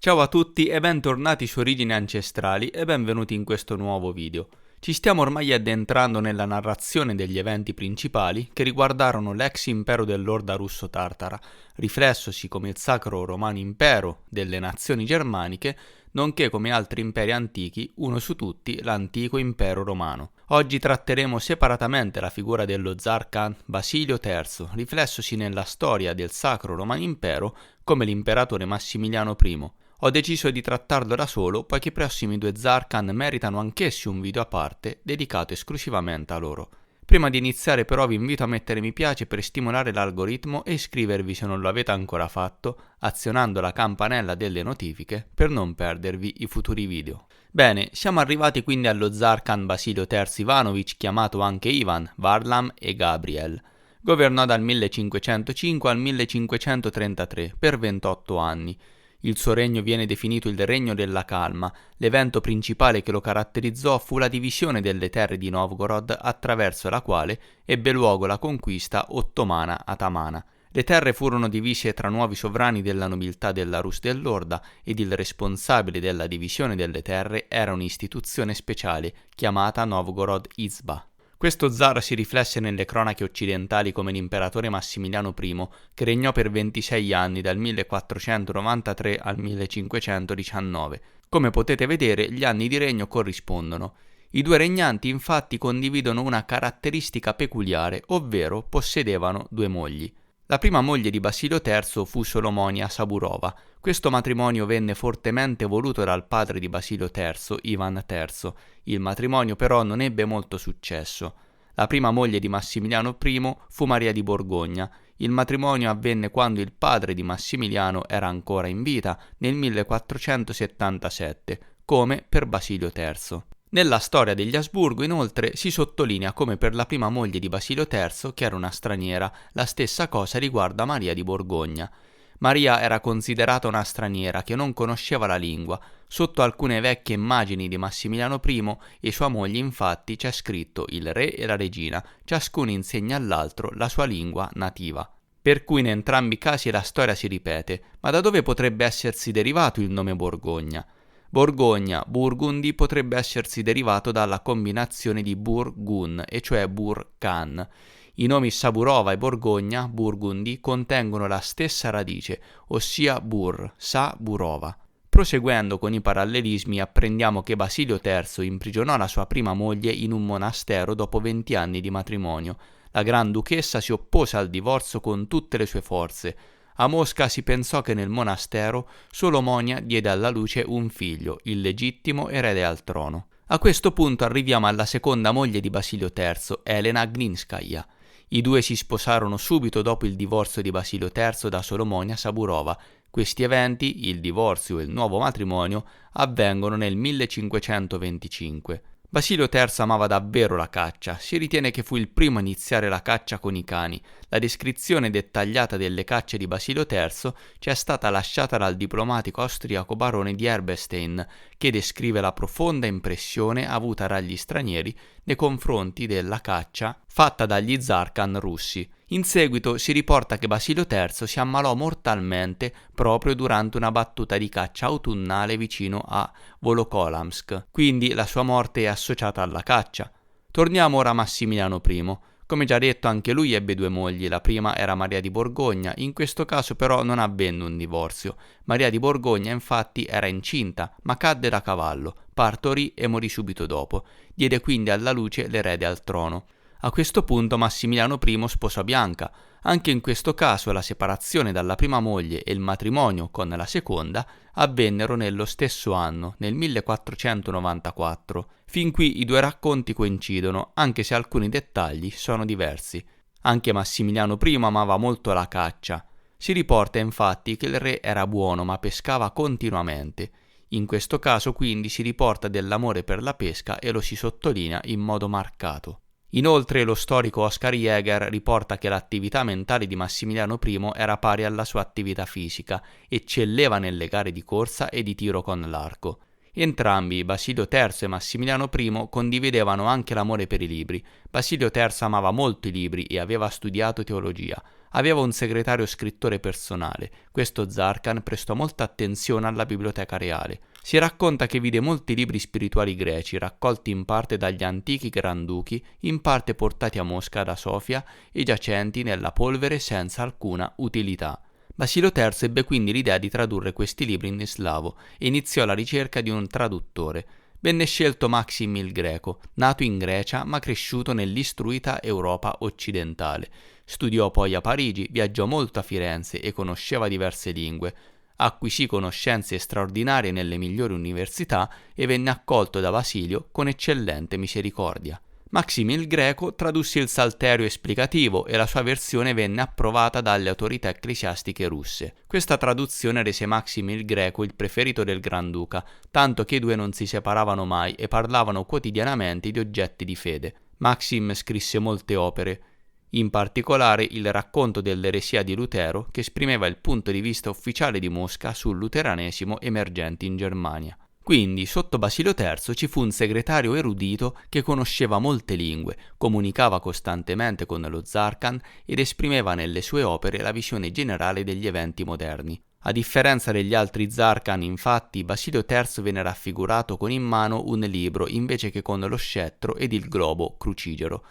Ciao a tutti e bentornati su Origini Ancestrali e benvenuti in questo nuovo video. Ci stiamo ormai addentrando nella narrazione degli eventi principali che riguardarono l'ex impero dell'Orda russo-tartara, riflessosi come il Sacro Romano Impero delle nazioni germaniche, nonché come altri imperi antichi, uno su tutti l'antico impero romano. Oggi tratteremo separatamente la figura dello zar Khan Basilio III, riflessosi nella storia del Sacro Romano Impero come l'imperatore Massimiliano I. Ho deciso di trattarlo da solo, poiché i prossimi due zar Khan meritano anch'essi un video a parte dedicato esclusivamente a loro. Prima di iniziare però vi invito a mettere mi piace per stimolare l'algoritmo e iscrivervi se non lo avete ancora fatto, azionando la campanella delle notifiche per non perdervi i futuri video. Bene, siamo arrivati quindi allo zar Khan Basilio III Ivanovic, chiamato anche Ivan, Varlam e Gabriel. Governò dal 1505 al 1533 per 28 anni. Il suo regno viene definito il Regno della Calma. L'evento principale che lo caratterizzò fu la divisione delle terre di Novgorod, attraverso la quale ebbe luogo la conquista ottomana-atamana. Le terre furono divise tra nuovi sovrani della nobiltà della Rus dell'Orda ed il responsabile della divisione delle terre era un'istituzione speciale chiamata Novgorod Izba. Questo zar si riflesse nelle cronache occidentali come l'imperatore Massimiliano I, che regnò per 26 anni dal 1493 al 1519. Come potete vedere, gli anni di regno corrispondono. I due regnanti infatti condividono una caratteristica peculiare, ovvero possedevano due mogli. La prima moglie di Basilio III fu Solomonia Saburova. Questo matrimonio venne fortemente voluto dal padre di Basilio III, Ivan III. Il matrimonio però non ebbe molto successo. La prima moglie di Massimiliano I fu Maria di Borgogna. Il matrimonio avvenne quando il padre di Massimiliano era ancora in vita, nel 1477, come per Basilio III. Nella storia degli Asburgo, inoltre, si sottolinea come per la prima moglie di Basilio III, che era una straniera, la stessa cosa riguarda Maria di Borgogna. Maria era considerata una straniera che non conosceva la lingua. Sotto alcune vecchie immagini di Massimiliano I e sua moglie, infatti, c'è scritto il re e la regina, ciascuno insegna all'altro la sua lingua nativa. Per cui in entrambi i casi la storia si ripete, ma da dove potrebbe essersi derivato il nome Borgogna? Borgogna, Burgundi, potrebbe essersi derivato dalla combinazione di Bur-Gun, e cioè Bur-Khan. I nomi Saburova e Borgogna, Burgundi, contengono la stessa radice, ossia Bur, Sa-Burova. Proseguendo con i parallelismi, apprendiamo che Basilio III imprigionò la sua prima moglie in un monastero dopo 20 anni di matrimonio. La Granduchessa si oppose al divorzio con tutte le sue forze. A Mosca si pensò che nel monastero Solomonia diede alla luce un figlio, il legittimo erede al trono. A questo punto arriviamo alla seconda moglie di Basilio III, Elena Glinskaya. I due si sposarono subito dopo il divorzio di Basilio III da Solomonia Saburova. Questi eventi, il divorzio e il nuovo matrimonio, avvengono nel 1525. Basilio III amava davvero la caccia, si ritiene che fu il primo a iniziare la caccia con i cani. La descrizione dettagliata delle cacce di Basilio III ci è stata lasciata dal diplomatico austriaco barone di Erbestein, che descrive la profonda impressione avuta dagli stranieri nei confronti della caccia fatta dagli zar Khan russi. In seguito si riporta che Basilio III si ammalò mortalmente proprio durante una battuta di caccia autunnale vicino a Volokolamsk, quindi la sua morte è associata alla caccia. Torniamo ora a Massimiliano I. Come già detto, anche lui ebbe due mogli. La prima era Maria di Borgogna, in questo caso però non avvenne un divorzio. Maria di Borgogna infatti era incinta, ma cadde da cavallo, partorì e morì subito dopo. Diede quindi alla luce l'erede al trono. A questo punto Massimiliano I sposò Bianca. Anche in questo caso la separazione dalla prima moglie e il matrimonio con la seconda avvennero nello stesso anno, nel 1494. Fin qui i due racconti coincidono, anche se alcuni dettagli sono diversi. Anche Massimiliano I amava molto la caccia. Si riporta infatti che il re era buono ma pescava continuamente. In questo caso quindi si riporta dell'amore per la pesca e lo si sottolinea in modo marcato. Inoltre lo storico Oscar Jäger riporta che l'attività mentale di Massimiliano I era pari alla sua attività fisica, eccelleva nelle gare di corsa e di tiro con l'arco. Entrambi, Basilio III e Massimiliano I, condividevano anche l'amore per i libri. Basilio III amava molto i libri e aveva studiato teologia. aveva un segretario scrittore personale. Questo Zarkan prestò molta attenzione alla biblioteca reale. Si racconta che vide molti libri spirituali greci, raccolti in parte dagli antichi granduchi, in parte portati a Mosca da Sofia e giacenti nella polvere senza alcuna utilità. Basilio III ebbe quindi l'idea di tradurre questi libri in slavo e iniziò la ricerca di un traduttore. Venne scelto Maksim il Greco, nato in Grecia ma cresciuto nell'istruita Europa occidentale. Studiò poi a Parigi, viaggiò molto a Firenze e conosceva diverse lingue. Acquisì conoscenze straordinarie nelle migliori università e venne accolto da Basilio con eccellente misericordia. Maksim il Greco tradusse il Salterio esplicativo e la sua versione venne approvata dalle autorità ecclesiastiche russe. Questa traduzione rese Maksim il Greco il preferito del Granduca, tanto che i due non si separavano mai e parlavano quotidianamente di oggetti di fede. Maksim scrisse molte opere, in particolare il racconto dell'eresia di Lutero, che esprimeva il punto di vista ufficiale di Mosca sul luteranesimo emergente in Germania. Quindi, sotto Basilio III ci fu un segretario erudito che conosceva molte lingue, comunicava costantemente con lo Zarkan ed esprimeva nelle sue opere la visione generale degli eventi moderni. A differenza degli altri Zarkan, infatti, Basilio III venne raffigurato con in mano un libro invece che con lo scettro ed il globo crucigero.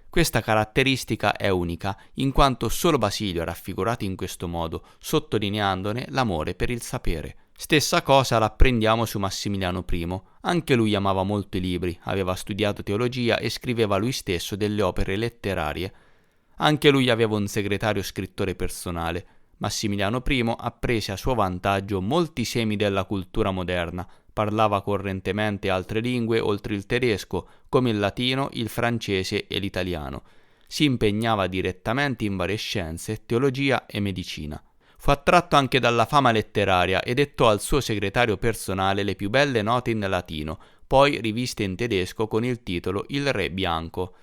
Questa caratteristica è unica, in quanto solo Basilio è raffigurato in questo modo, sottolineandone l'amore per il sapere. Stessa cosa l'apprendiamo su Massimiliano I. Anche lui amava molto i libri, aveva studiato teologia e scriveva lui stesso delle opere letterarie. Anche lui aveva un segretario scrittore personale. Massimiliano I apprese a suo vantaggio molti semi della cultura moderna, parlava correntemente altre lingue oltre il tedesco, come il latino, il francese e l'italiano. Si impegnava direttamente in varie scienze, teologia e medicina. Fu attratto anche dalla fama letteraria e dettò al suo segretario personale le più belle note in latino, poi riviste in tedesco con il titolo Il Re Bianco.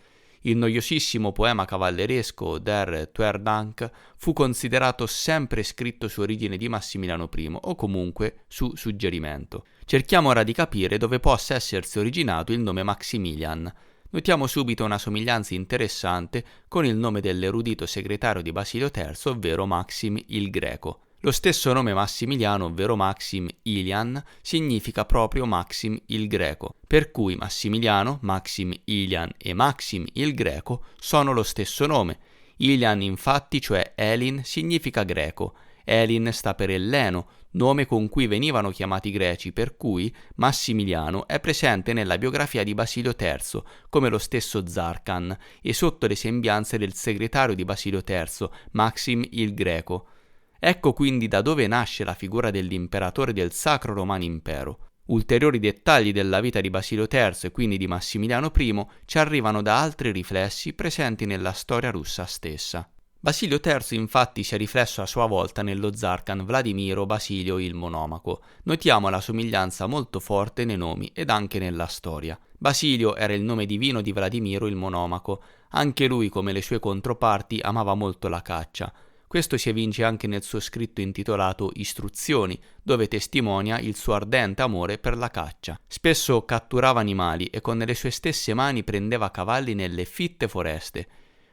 Il noiosissimo poema cavalleresco Der Tweerdank fu considerato sempre scritto su origine di Massimiliano I o comunque su suggerimento. Cerchiamo ora di capire dove possa essersi originato il nome Maximilian. Notiamo subito una somiglianza interessante con il nome dell'erudito segretario di Basilio III, ovvero Maksim il Greco. Lo stesso nome Massimiliano, ovvero Maksim Ilian, significa proprio Maksim il Greco, per cui Massimiliano, Maksim Ilian e Maksim il Greco sono lo stesso nome. Ilian infatti, cioè Elin, significa greco. Elin sta per Elleno, nome con cui venivano chiamati i greci, per cui Massimiliano è presente nella biografia di Basilio III come lo stesso Zarkan e sotto le sembianze del segretario di Basilio III, Maksim il Greco. Ecco quindi da dove nasce la figura dell'imperatore del Sacro Romano Impero. Ulteriori dettagli della vita di Basilio III e quindi di Massimiliano I ci arrivano da altri riflessi presenti nella storia russa stessa. Basilio III infatti si è riflesso a sua volta nello Zarkan Vladimiro Basilio il Monomaco. Notiamo la somiglianza molto forte nei nomi ed anche nella storia. Basilio era il nome divino di Vladimiro il Monomaco. Anche lui, come le sue controparti, amava molto la caccia. Questo si evince anche nel suo scritto intitolato Istruzioni, dove testimonia il suo ardente amore per la caccia. Spesso catturava animali e con le sue stesse mani prendeva cavalli nelle fitte foreste.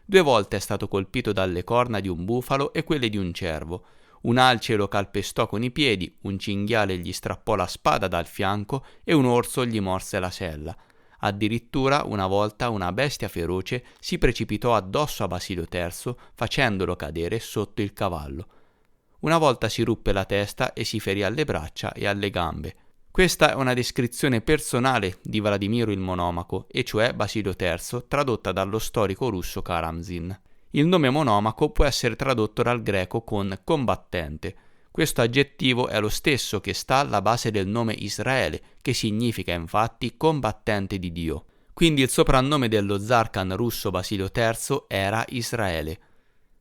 2 volte è stato colpito dalle corna di un bufalo e quelle di un cervo. Un alce lo calpestò con i piedi, un cinghiale gli strappò la spada dal fianco e un orso gli morse la sella. Addirittura una volta una bestia feroce si precipitò addosso a Basilio III facendolo cadere sotto il cavallo. Una volta si ruppe la testa e si ferì alle braccia e alle gambe. Questa è una descrizione personale di Vladimiro il Monomaco, e cioè Basilio III, tradotta dallo storico russo Karamzin. Il nome Monomaco può essere tradotto dal greco con combattente. Questo aggettivo è lo stesso che sta alla base del nome Israele, che significa infatti combattente di Dio. Quindi il soprannome dello Zarkan russo Basilio III era Israele.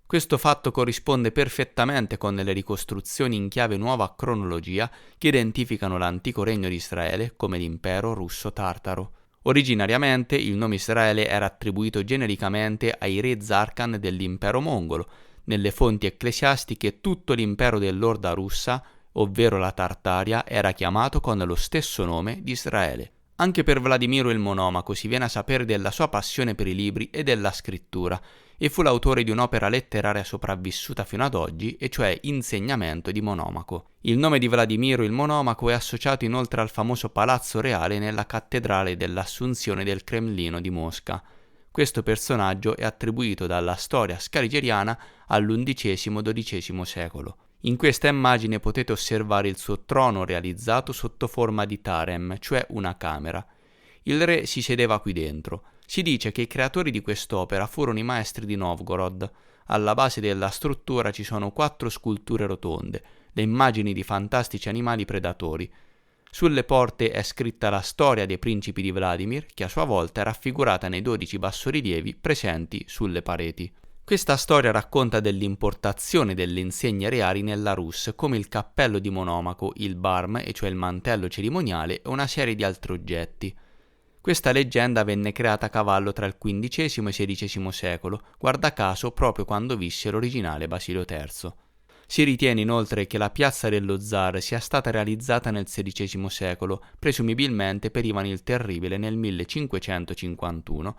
Questo fatto corrisponde perfettamente con le ricostruzioni in chiave nuova cronologia che identificano l'antico regno di Israele come l'impero russo-tartaro. Originariamente il nome Israele era attribuito genericamente ai re Zarkan dell'impero mongolo. Nelle fonti ecclesiastiche tutto l'impero dell'Orda russa, ovvero la Tartaria, era chiamato con lo stesso nome di Israele. Anche per Vladimiro il Monomaco si viene a sapere della sua passione per i libri e della scrittura. e fu l'autore di un'opera letteraria sopravvissuta fino ad oggi, e cioè Insegnamento di Monomaco. Il nome di Vladimiro il Monomaco è associato inoltre al famoso palazzo reale nella cattedrale dell'Assunzione del Cremlino di Mosca. Questo personaggio è attribuito dalla storia scarigeriana all'XI-XII secolo. In questa immagine potete osservare il suo trono realizzato sotto forma di tarem, cioè una camera. Il re si sedeva qui dentro. Si dice che i creatori di quest'opera furono i maestri di Novgorod. Alla base della struttura ci sono 4 sculture rotonde, le immagini di fantastici animali predatori. Sulle porte è scritta la storia dei principi di Vladimir, che a sua volta è raffigurata nei 12 bassorilievi presenti sulle pareti. Questa storia racconta dell'importazione delle insegne reali nella Rus, come il cappello di Monomaco, il barm, e cioè il mantello cerimoniale, e una serie di altri oggetti. Questa leggenda venne creata a cavallo tra il XV e il XVI secolo, guarda caso proprio quando visse l'originale Basilio III. Si ritiene inoltre che la piazza dello zar sia stata realizzata nel XVI secolo, presumibilmente per Ivan il Terribile nel 1551.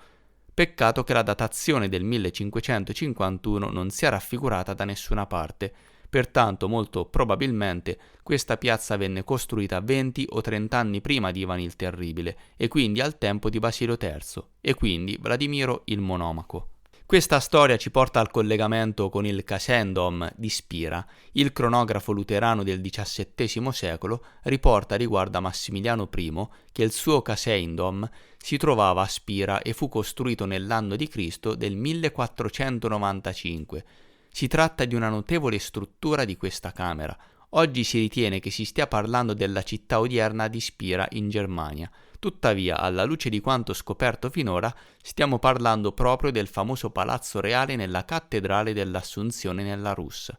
Peccato che la datazione del 1551 non sia raffigurata da nessuna parte, pertanto molto probabilmente questa piazza venne costruita 20 o 30 anni prima di Ivan il Terribile, e quindi al tempo di Basilio III, e quindi Vladimiro il Monomaco. Questa storia ci porta al collegamento con il Kasendom di Spira. Il cronografo luterano del XVII secolo riporta riguardo a Massimiliano I che il suo Kasendom si trovava a Spira e fu costruito nell'anno di Cristo del 1495. Si tratta di una notevole struttura di questa camera. Oggi si ritiene che si stia parlando della città odierna di Spira in Germania. Tuttavia, alla luce di quanto scoperto finora, stiamo parlando proprio del famoso palazzo reale nella cattedrale dell'Assunzione nella Rus.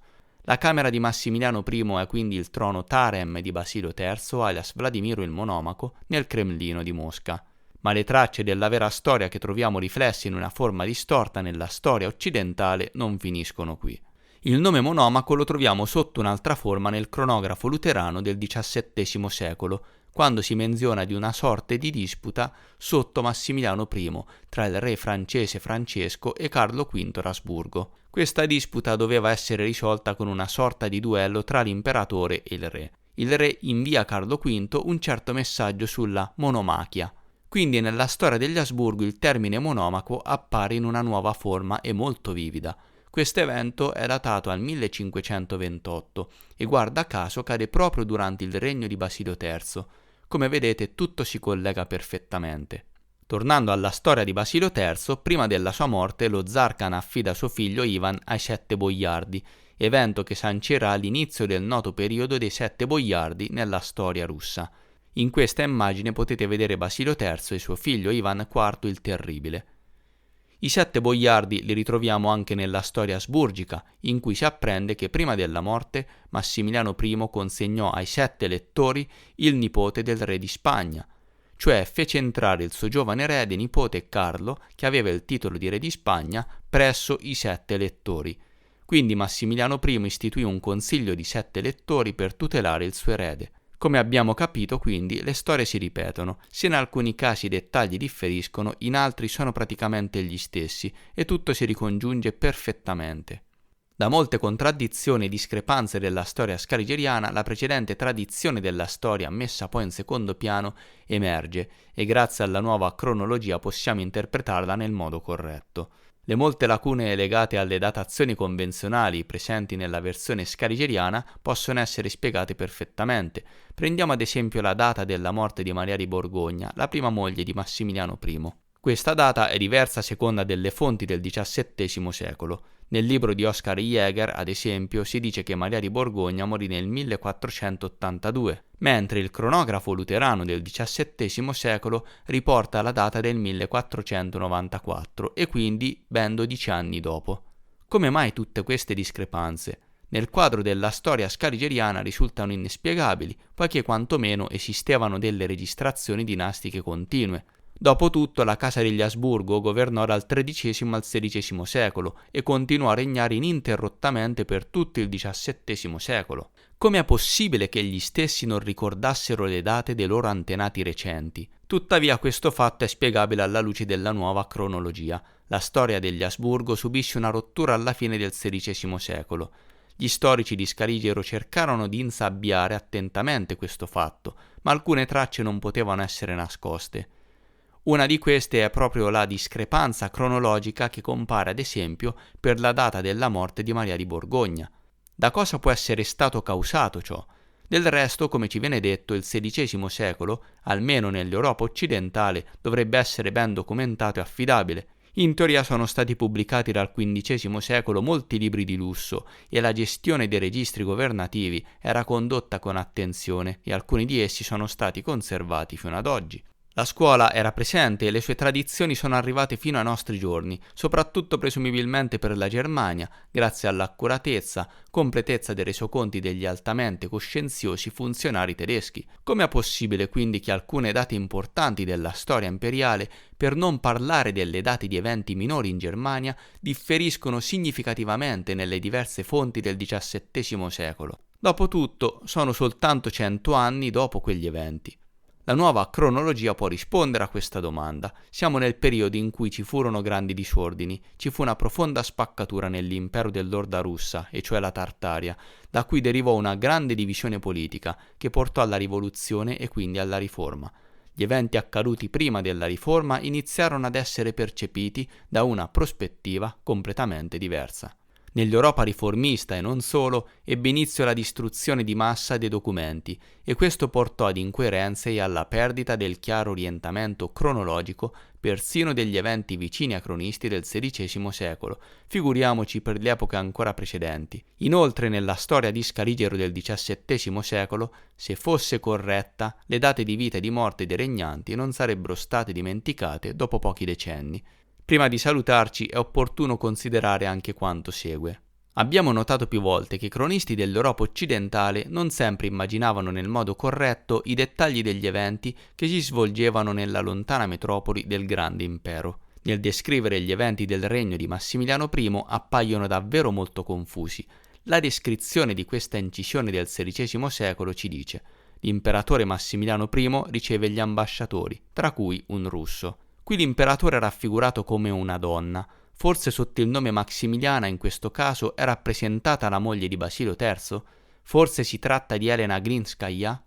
La camera di Massimiliano I è quindi il trono Tarem di Basilio III, alias Vladimiro il Monomaco, nel Cremlino di Mosca. Ma le tracce della vera storia che troviamo riflesse in una forma distorta nella storia occidentale non finiscono qui. Il nome Monomaco lo troviamo sotto un'altra forma nel cronografo luterano del XVII secolo, quando si menziona di una sorte di disputa sotto Massimiliano I tra il re francese Francesco e Carlo V d'Asburgo. Questa disputa doveva essere risolta con una sorta di duello tra l'imperatore e il re. Il re invia a Carlo V un certo messaggio sulla monomachia. Quindi nella storia degli Asburgo il termine monomaco appare in una nuova forma e molto vivida. Questo evento è datato al 1528 e guarda caso cade proprio durante il regno di Basilio III. Come vedete tutto si collega perfettamente. Tornando alla storia di Basilio III, prima della sua morte lo zar Khan affida suo figlio Ivan ai 7 boiardi, evento che sancirà l'inizio del noto periodo dei 7 boiardi nella storia russa. In questa immagine potete vedere Basilio III e suo figlio Ivan IV il Terribile. I 7 boiardi li ritroviamo anche nella storia asburgica, in cui si apprende che prima della morte Massimiliano I consegnò ai 7 elettori il nipote del re di Spagna, cioè fece entrare il suo giovane erede nipote Carlo, che aveva il titolo di re di Spagna, presso i 7 elettori. Quindi Massimiliano I istituì un consiglio di 7 elettori per tutelare il suo erede. Come abbiamo capito, quindi, le storie si ripetono, se in alcuni casi i dettagli differiscono, in altri sono praticamente gli stessi e tutto si ricongiunge perfettamente. Da molte contraddizioni e discrepanze della storia scarigeriana, la precedente tradizione della storia, messa poi in secondo piano, emerge e grazie alla nuova cronologia possiamo interpretarla nel modo corretto. Le molte lacune legate alle datazioni convenzionali presenti nella versione scarigeriana possono essere spiegate perfettamente. Prendiamo ad esempio la data della morte di Maria di Borgogna, la prima moglie di Massimiliano I. Questa data è diversa a seconda delle fonti del XVII secolo. Nel libro di Oscar Jäger, ad esempio, si dice che Maria di Borgogna morì nel 1482, mentre il cronografo luterano del XVII secolo riporta la data del 1494 e quindi ben 12 anni dopo. Come mai tutte queste discrepanze? Nel quadro della storia scarigeriana risultano inspiegabili, poiché quantomeno esistevano delle registrazioni dinastiche continue. Dopotutto la casa degli Asburgo governò dal XIII al XVI secolo e continuò a regnare ininterrottamente per tutto il XVII secolo. Come è possibile che gli stessi non ricordassero le date dei loro antenati recenti? Tuttavia questo fatto è spiegabile alla luce della nuova cronologia. La storia degli Asburgo subisce una rottura alla fine del XVI secolo. Gli storici di Scaligero cercarono di insabbiare attentamente questo fatto, ma alcune tracce non potevano essere nascoste. Una di queste è proprio la discrepanza cronologica che compare ad esempio per la data della morte di Maria di Borgogna. Da cosa può essere stato causato ciò? Del resto, come ci viene detto, il XVI secolo, almeno nell'Europa occidentale, dovrebbe essere ben documentato e affidabile. In teoria sono stati pubblicati dal XV secolo molti libri di lusso e la gestione dei registri governativi era condotta con attenzione e alcuni di essi sono stati conservati fino ad oggi. La scuola era presente e le sue tradizioni sono arrivate fino ai nostri giorni, soprattutto presumibilmente per la Germania, grazie all'accuratezza, completezza dei resoconti degli altamente coscienziosi funzionari tedeschi. Com'è possibile quindi che alcune date importanti della storia imperiale, per non parlare delle date di eventi minori in Germania, differiscono significativamente nelle diverse fonti del XVII secolo? Dopotutto, sono soltanto 100 anni dopo quegli eventi. La nuova cronologia può rispondere a questa domanda. Siamo nel periodo in cui ci furono grandi disordini, ci fu una profonda spaccatura nell'impero dell'Orda russa, e cioè la Tartaria, da cui derivò una grande divisione politica che portò alla rivoluzione e quindi alla riforma. Gli eventi accaduti prima della riforma iniziarono ad essere percepiti da una prospettiva completamente diversa. Nell'Europa riformista e non solo ebbe inizio la distruzione di massa dei documenti e questo portò ad incoerenze e alla perdita del chiaro orientamento cronologico persino degli eventi vicini a cronisti del XVI secolo, figuriamoci per le epoche ancora precedenti. Inoltre nella storia di Scaligero del XVII secolo, se fosse corretta, le date di vita e di morte dei regnanti non sarebbero state dimenticate dopo pochi decenni. Prima di salutarci è opportuno considerare anche quanto segue. Abbiamo notato più volte che i cronisti dell'Europa occidentale non sempre immaginavano nel modo corretto i dettagli degli eventi che si svolgevano nella lontana metropoli del grande impero. Nel descrivere gli eventi del regno di Massimiliano I appaiono davvero molto confusi. La descrizione di questa incisione del XVI secolo ci dice: l'imperatore Massimiliano I riceve gli ambasciatori, tra cui un russo. Qui l'imperatore è raffigurato come una donna, forse sotto il nome Maximiliana in questo caso è rappresentata la moglie di Basilio III, forse si tratta di Elena Glinskaya.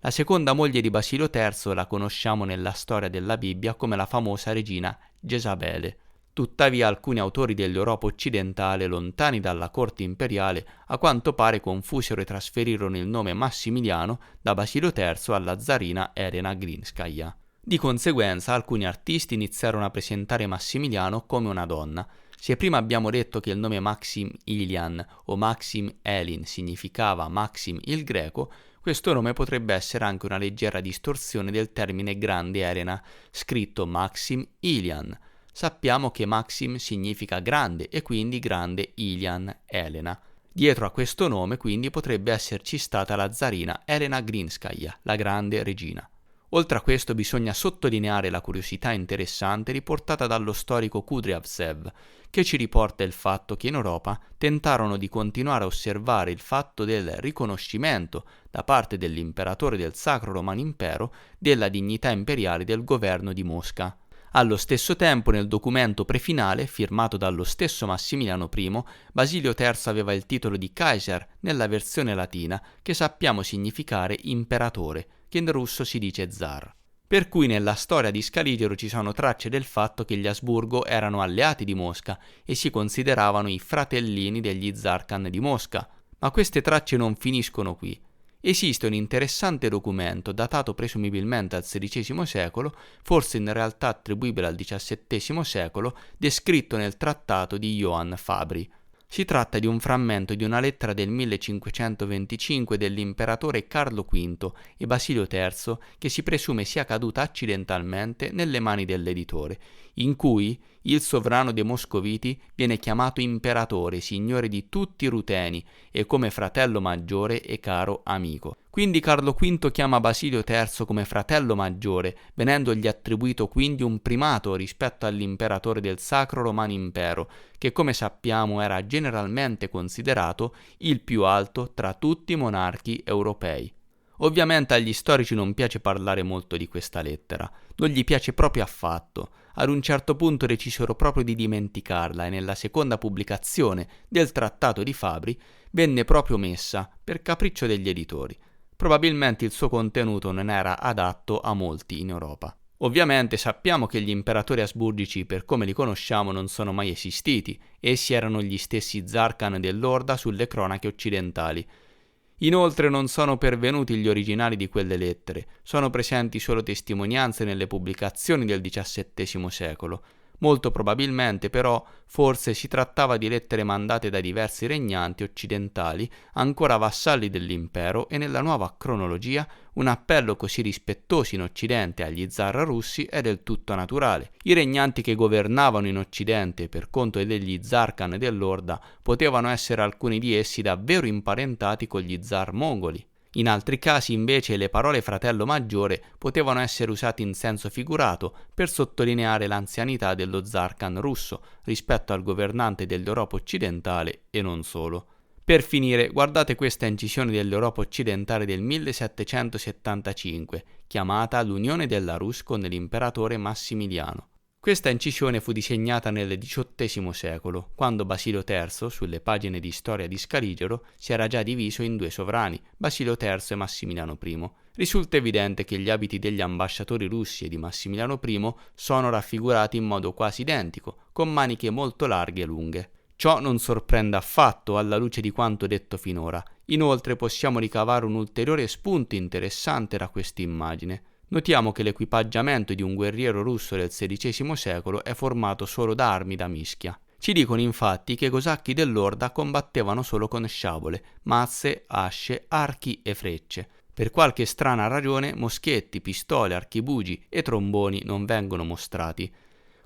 La seconda moglie di Basilio III la conosciamo nella storia della Bibbia come la famosa regina Gesabele. Tuttavia alcuni autori dell'Europa occidentale, lontani dalla corte imperiale, a quanto pare confusero e trasferirono il nome Massimiliano da Basilio III alla zarina Elena Glinskaya. Di conseguenza alcuni artisti iniziarono a presentare Massimiliano come una donna. Se prima abbiamo detto che il nome Maxim Ilian o Maxim Elin significava Maxim il greco, questo nome potrebbe essere anche una leggera distorsione del termine grande Elena, scritto Maxim Ilian. Sappiamo che Maxim significa grande e quindi grande Ilian Elena. Dietro a questo nome quindi potrebbe esserci stata la zarina Elena Glinskaya, la grande regina. Oltre a questo bisogna sottolineare la curiosità interessante riportata dallo storico Kudryavtsev, che ci riporta il fatto che in Europa tentarono di continuare a osservare il fatto del riconoscimento da parte dell'imperatore del Sacro Romano Impero della dignità imperiale del governo di Mosca. Allo stesso tempo, nel documento prefinale, firmato dallo stesso Massimiliano I, Basilio III aveva il titolo di Kaiser nella versione latina, che sappiamo significare imperatore, che in russo si dice zar. Per cui nella storia di Scaligero ci sono tracce del fatto che gli Asburgo erano alleati di Mosca e si consideravano i fratellini degli Zarkan di Mosca. Ma queste tracce non finiscono qui. Esiste un interessante documento datato presumibilmente al XVI secolo, forse in realtà attribuibile al XVII secolo, descritto nel trattato di Johann Fabri. Si tratta di un frammento di una lettera del 1525 dell'imperatore Carlo V e Basilio III che si presume sia caduta accidentalmente nelle mani dell'editore. in cui il sovrano dei Moscoviti viene chiamato imperatore, signore di tutti i Ruteni e come fratello maggiore e caro amico. Quindi Carlo V chiama Basilio III come fratello maggiore, venendogli attribuito quindi un primato rispetto all'imperatore del Sacro Romano Impero, che come sappiamo era generalmente considerato il più alto tra tutti i monarchi europei. Ovviamente agli storici non piace parlare molto di questa lettera, non gli piace proprio affatto. Ad un certo punto decisero proprio di dimenticarla e nella seconda pubblicazione del Trattato di Fabri venne proprio messa per capriccio degli editori. Probabilmente il suo contenuto non era adatto a molti in Europa. Ovviamente sappiamo che gli imperatori asburgici, per come li conosciamo, non sono mai esistiti, essi erano gli stessi Zarkan dell'Orda sulle cronache occidentali. Inoltre non sono pervenuti gli originali di quelle lettere, sono presenti solo testimonianze nelle pubblicazioni del XVII secolo. Molto probabilmente però forse si trattava di lettere mandate da diversi regnanti occidentali ancora vassalli dell'impero e nella nuova cronologia un appello così rispettoso in Occidente agli zar russi è del tutto naturale. I regnanti che governavano in Occidente per conto degli zarkan dell'Orda potevano essere alcuni di essi davvero imparentati con gli zar mongoli. In altri casi invece le parole fratello maggiore potevano essere usate in senso figurato per sottolineare l'anzianità dello Zarkan russo rispetto al governante dell'Europa occidentale e non solo. Per finire, guardate questa incisione dell'Europa occidentale del 1775, chiamata l'Unione della Rus con l'imperatore Massimiliano. Questa incisione fu disegnata nel XVIII secolo, quando Basilio III, sulle pagine di storia di Scaligero, si era già diviso in due sovrani, Basilio III e Massimiliano I. Risulta evidente che gli abiti degli ambasciatori russi e di Massimiliano I sono raffigurati in modo quasi identico, con maniche molto larghe e lunghe. Ciò non sorprende affatto alla luce di quanto detto finora. Inoltre possiamo ricavare un ulteriore spunto interessante da questa immagine. Notiamo che l'equipaggiamento di un guerriero russo del XVI secolo è formato solo da armi da mischia. Ci dicono infatti che i cosacchi dell'Orda combattevano solo con sciabole, mazze, asce, archi e frecce. Per qualche strana ragione moschetti, pistole, archibugi e tromboni non vengono mostrati.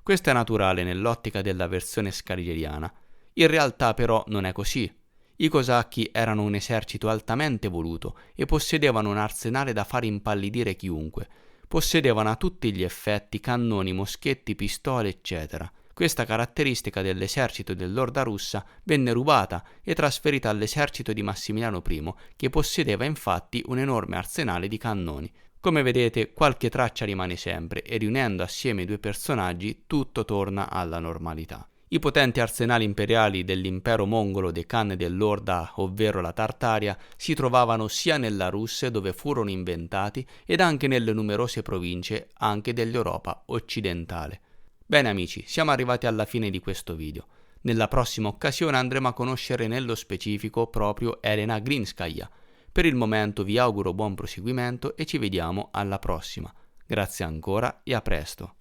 Questo è naturale nell'ottica della versione scaligeriana. In realtà però non è così. I cosacchi erano un esercito altamente voluto e possedevano un arsenale da far impallidire chiunque. Possedevano a tutti gli effetti cannoni, moschetti, pistole, eccetera. Questa caratteristica dell'esercito dell'Orda russa venne rubata e trasferita all'esercito di Massimiliano I, che possedeva infatti un enorme arsenale di cannoni. Come vedete, qualche traccia rimane sempre e riunendo assieme i due personaggi tutto torna alla normalità. I potenti arsenali imperiali dell'impero mongolo dei Khan dell'Orda, ovvero la Tartaria, si trovavano sia nella Russia dove furono inventati ed anche nelle numerose province anche dell'Europa occidentale. Bene amici, siamo arrivati alla fine di questo video. Nella prossima occasione andremo a conoscere nello specifico proprio Elena Grinskaya. Per il momento vi auguro buon proseguimento e ci vediamo alla prossima. Grazie ancora e a presto.